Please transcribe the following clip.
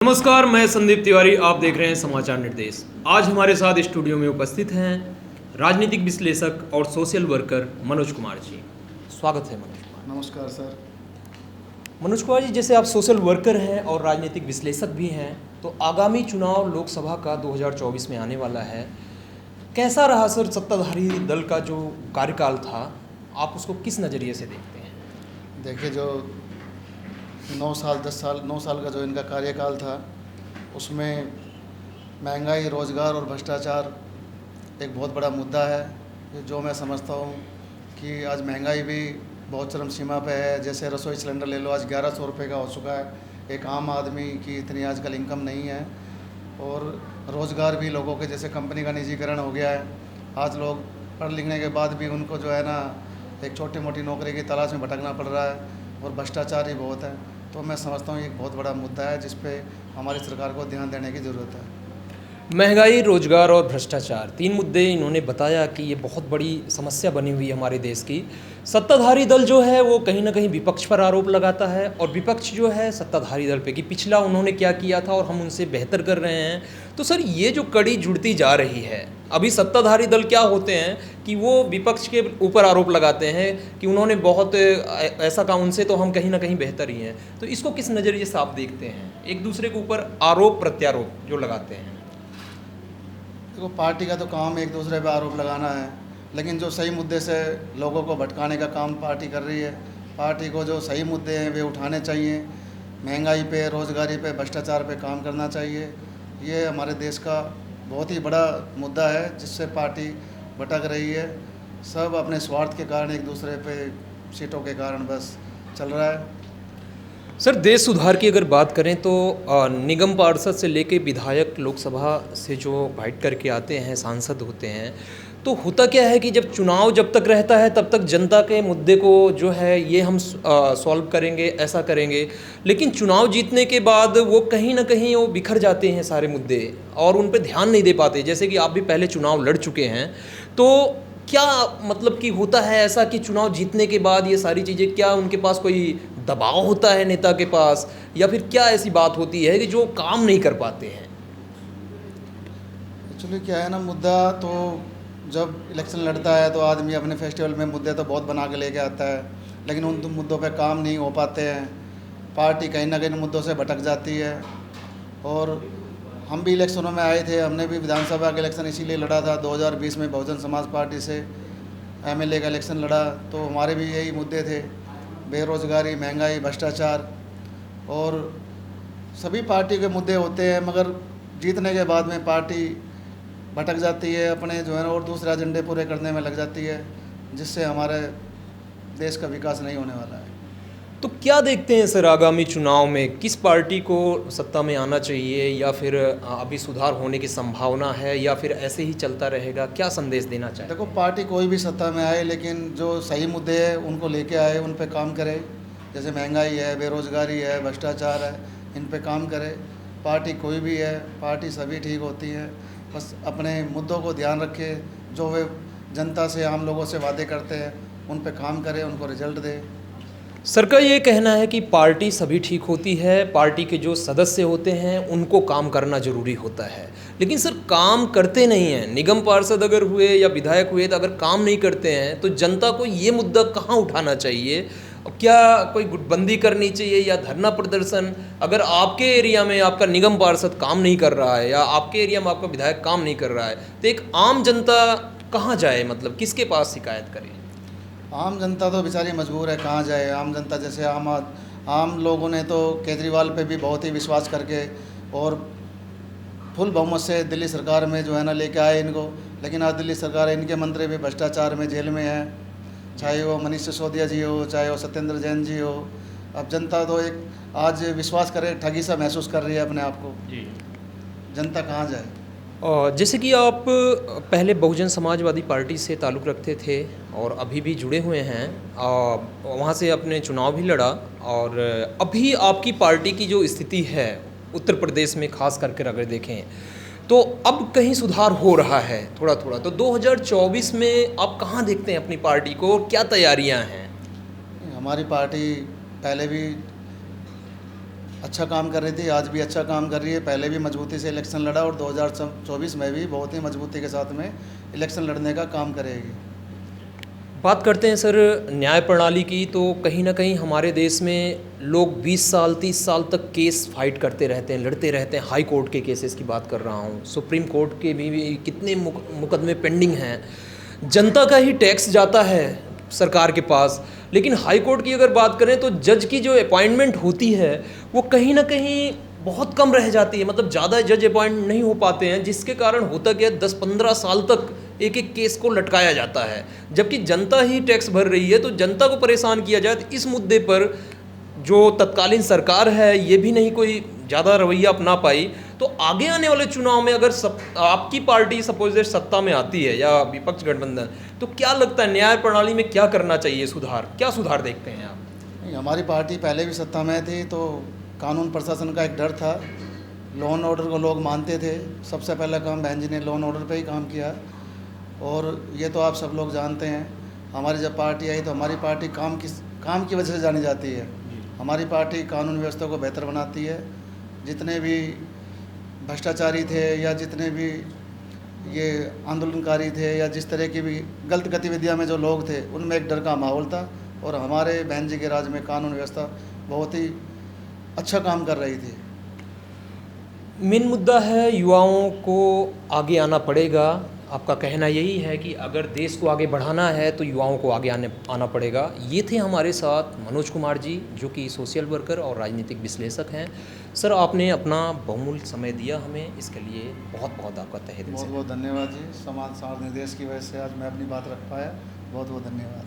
नमस्कार, मैं संदीप तिवारी। आप देख रहे हैं समाचार निर्देश। आज हमारे साथ स्टूडियो में उपस्थित हैं राजनीतिक विश्लेषक और सोशल वर्कर मनोज कुमार जी। स्वागत है मनोज कुमार। नमस्कार सर। मनोज कुमार जी, जैसे आप सोशल वर्कर हैं और राजनीतिक विश्लेषक भी हैं, तो आगामी चुनाव लोकसभा का 2024 में आने वाला है। कैसा रहा सर सत्ताधारी दल का जो कार्यकाल था, आप उसको किस नज़रिए से देखते हैं? देखिए, जो 9 साल का जो इनका कार्यकाल था, उसमें महंगाई, रोज़गार और भ्रष्टाचार एक बहुत बड़ा मुद्दा है। जो मैं समझता हूँ कि आज महंगाई भी बहुत चरम सीमा पे है। जैसे रसोई सिलेंडर ले लो, आज 1100 रुपये का हो चुका है। एक आम आदमी की इतनी आजकल इनकम नहीं है। और रोज़गार भी लोगों के, जैसे कंपनी का निजीकरण हो गया है। आज लोग पढ़ लिखने के बाद भी उनको जो है ना, एक छोटी मोटी नौकरी की तलाश में भटकना पड़ रहा है। और भ्रष्टाचार ही बहुत है। तो मैं समझता हूँ ये एक बहुत बड़ा मुद्दा है जिस पे हमारी सरकार को ध्यान देने की ज़रूरत है। महंगाई, रोजगार और भ्रष्टाचार, तीन मुद्दे इन्होंने बताया कि ये बहुत बड़ी समस्या बनी हुई है हमारे देश की। सत्ताधारी दल जो है वो कहीं ना कहीं विपक्ष पर आरोप लगाता है और विपक्ष जो है सत्ताधारी दल पे कि पिछला उन्होंने क्या किया था और हम उनसे बेहतर कर रहे हैं। तो सर, ये जो कड़ी जुड़ती जा रही है, अभी सत्ताधारी दल क्या होते हैं कि वो विपक्ष के ऊपर आरोप लगाते हैं कि उन्होंने बहुत ऐसा काम, उनसे तो हम कहीं ना कहीं बेहतर ही हैं। तो इसको किस नज़रिए से आप देखते हैं, एक दूसरे के ऊपर आरोप प्रत्यारोप जो लगाते हैं? देखो, पार्टी का तो काम एक दूसरे पे आरोप लगाना है, लेकिन जो सही मुद्दे से लोगों को भटकाने का काम पार्टी कर रही है। पार्टी को जो सही मुद्दे हैं वे उठाने चाहिए। महंगाई पे, रोज़गारी पे, भ्रष्टाचार पे काम करना चाहिए। ये हमारे देश का बहुत ही बड़ा मुद्दा है जिससे पार्टी भटक रही है। सब अपने स्वार्थ के कारण, एक दूसरे पे सीटों के कारण बस चल रहा है। सर, देश सुधार की अगर बात करें तो निगम पार्षद से लेके विधायक लोकसभा से जो फाइट करके आते हैं, सांसद होते हैं, तो होता क्या है कि जब चुनाव जब तक रहता है तब तक जनता के मुद्दे को जो है ये हम सॉल्व करेंगे, ऐसा करेंगे। लेकिन चुनाव जीतने के बाद वो कहीं ना कहीं वो बिखर जाते हैं सारे मुद्दे और उन पर ध्यान नहीं दे पाते। जैसे कि आप भी पहले चुनाव लड़ चुके हैं, तो क्या मतलब कि होता है ऐसा कि चुनाव जीतने के बाद ये सारी चीज़ें, क्या उनके पास कोई दबाव होता है नेता के पास, या फिर क्या ऐसी बात होती है कि जो काम नहीं कर पाते हैं? एक्चुअली क्या है ना, मुद्दा तो जब इलेक्शन लड़ता है तो आदमी अपने फेस्टिवल में मुद्दे तो बहुत बना के लेके आता है, लेकिन उन मुद्दों पे काम नहीं हो पाते हैं। पार्टी कहीं ना कहीं मुद्दों से भटक जाती है। और हम भी इलेक्शनों में आए थे। हमने भी विधानसभा का इलेक्शन इसीलिए लड़ा था। 2020 में बहुजन समाज पार्टी से एमएलए का इलेक्शन लड़ा, तो हमारे भी यही मुद्दे थे: बेरोज़गारी, महंगाई, भ्रष्टाचार। और सभी पार्टी के मुद्दे होते हैं, मगर जीतने के बाद में पार्टी भटक जाती है, अपने जो है ना और दूसरे एजेंडे पूरे करने में लग जाती है, जिससे हमारे देश का विकास नहीं होने वाला है। तो क्या देखते हैं सर, आगामी चुनाव में किस पार्टी को सत्ता में आना चाहिए, या फिर अभी सुधार होने की संभावना है, या फिर ऐसे ही चलता रहेगा? क्या संदेश देना चाहिए? देखो, पार्टी कोई भी सत्ता में आए, लेकिन जो सही मुद्दे हैं उनको लेके आए, उन पे काम करे। जैसे महंगाई है, बेरोज़गारी है, भ्रष्टाचार है, इन पे काम करे। पार्टी कोई भी है, पार्टी सभी ठीक होती है। बस अपने मुद्दों को ध्यान रखे, जो वे जनता से, आम लोगों से वादे करते हैं उन पे काम करे, उनको रिजल्ट दे। सर का ये कहना है कि पार्टी सभी ठीक होती है, पार्टी के जो सदस्य होते हैं उनको काम करना जरूरी होता है। लेकिन सर, काम करते नहीं हैं। निगम पार्षद अगर हुए या विधायक हुए, तो अगर काम नहीं करते हैं तो जनता को ये मुद्दा कहाँ उठाना चाहिए? क्या कोई गुटबंदी करनी चाहिए या धरना प्रदर्शन? अगर आपके एरिया में आपका निगम पार्षद काम नहीं कर रहा है या आपके एरिया में आपका विधायक काम नहीं कर रहा है, तो एक आम जनता कहाँ जाए, मतलब किसके पास शिकायत करे? आम जनता तो बेचारी मजबूर है, कहाँ जाए। आम जनता जैसे आम लोगों ने तो केजरीवाल पे भी बहुत ही विश्वास करके और फुल बहुमत से दिल्ली सरकार में जो है ना लेके आए इनको, लेकिन आज दिल्ली सरकार, इनके मंत्री भी भ्रष्टाचार में जेल में है, चाहे वो मनीष सिसोदिया जी हो, चाहे वो सत्येंद्र जैन जी हो। अब जनता तो एक आज विश्वास करे, ठगी सा महसूस कर रही है अपने आप को। जी। जनता कहाँ जाए? और जैसे कि आप पहले बहुजन समाजवादी पार्टी से ताल्लुक़ रखते थे और अभी भी जुड़े हुए हैं, वहाँ से अपने चुनाव भी लड़ा, और अभी आपकी पार्टी की जो स्थिति है उत्तर प्रदेश में खास करके अगर देखें, तो अब कहीं सुधार हो रहा है थोड़ा थोड़ा। तो 2024 में आप कहाँ देखते हैं अपनी पार्टी को, और क्या तैयारियाँ हैं? हमारी पार्टी पहले भी अच्छा काम कर रही थी, आज भी अच्छा काम कर रही है। पहले भी मजबूती से इलेक्शन लड़ा और 2024 में भी बहुत ही मजबूती के साथ में इलेक्शन लड़ने का काम करेगी। बात करते हैं सर न्याय प्रणाली की, तो कहीं ना कहीं हमारे देश में लोग 20 साल 30 साल तक केस फाइट करते रहते हैं, लड़ते रहते हैं। हाई कोर्ट के केसेस की बात कर रहा हूँ, सुप्रीम कोर्ट के भी कितने मुकदमे पेंडिंग हैं। जनता का ही टैक्स जाता है सरकार के पास। लेकिन हाई कोर्ट की अगर बात करें तो जज की जो अपॉइंटमेंट होती है वो कहीं ना कहीं बहुत कम रह जाती है, मतलब ज़्यादा जज अपॉइंट नहीं हो पाते हैं, जिसके कारण होता क्या 10-15 साल तक एक एक केस को लटकाया जाता है। जबकि जनता ही टैक्स भर रही है, तो जनता को परेशान किया जाए। तो इस मुद्दे पर जो तत्कालीन सरकार है ये भी नहीं कोई ज़्यादा रवैया अपना पाई। तो आगे आने वाले चुनाव में अगर आपकी पार्टी सपोज सत्ता में आती है या विपक्ष गठबंधन, तो क्या लगता है न्याय प्रणाली में क्या करना चाहिए? सुधार, क्या सुधार देखते हैं आप? नहीं, हमारी पार्टी पहले भी सत्ता में थी तो कानून प्रशासन का एक डर था, लॉ एंड ऑर्डर को लोग मानते थे। सबसे पहला काम बहन जी ने लॉ एंड ऑर्डर पे ही काम किया, और ये तो आप सब लोग जानते हैं। हमारी जब पार्टी आई तो हमारी पार्टी काम की वजह से जानी जाती है। हमारी पार्टी कानून व्यवस्था को बेहतर बनाती है। जितने भी भ्रष्टाचारी थे या जितने भी ये आंदोलनकारी थे या जिस तरह की भी गलत गतिविधियां में जो लोग थे, उनमें एक डर का माहौल था, और हमारे बहन जी के राज में कानून व्यवस्था बहुत ही अच्छा काम कर रही थी। मेन मुद्दा है युवाओं को आगे आना पड़ेगा। आपका कहना यही है कि अगर देश को आगे बढ़ाना है तो युवाओं को आगे आना पड़ेगा। ये थे हमारे साथ मनोज कुमार जी, जो कि सोशल वर्कर और राजनीतिक विश्लेषक हैं। सर, आपने अपना बहुमूल्य समय दिया हमें, इसके लिए बहुत बहुत आपका तहे दिल से बहुत बहुत धन्यवाद जी। समाज सार निर्देश की वजह से आज मैं अपनी बात रख पाया। बहुत बहुत धन्यवाद।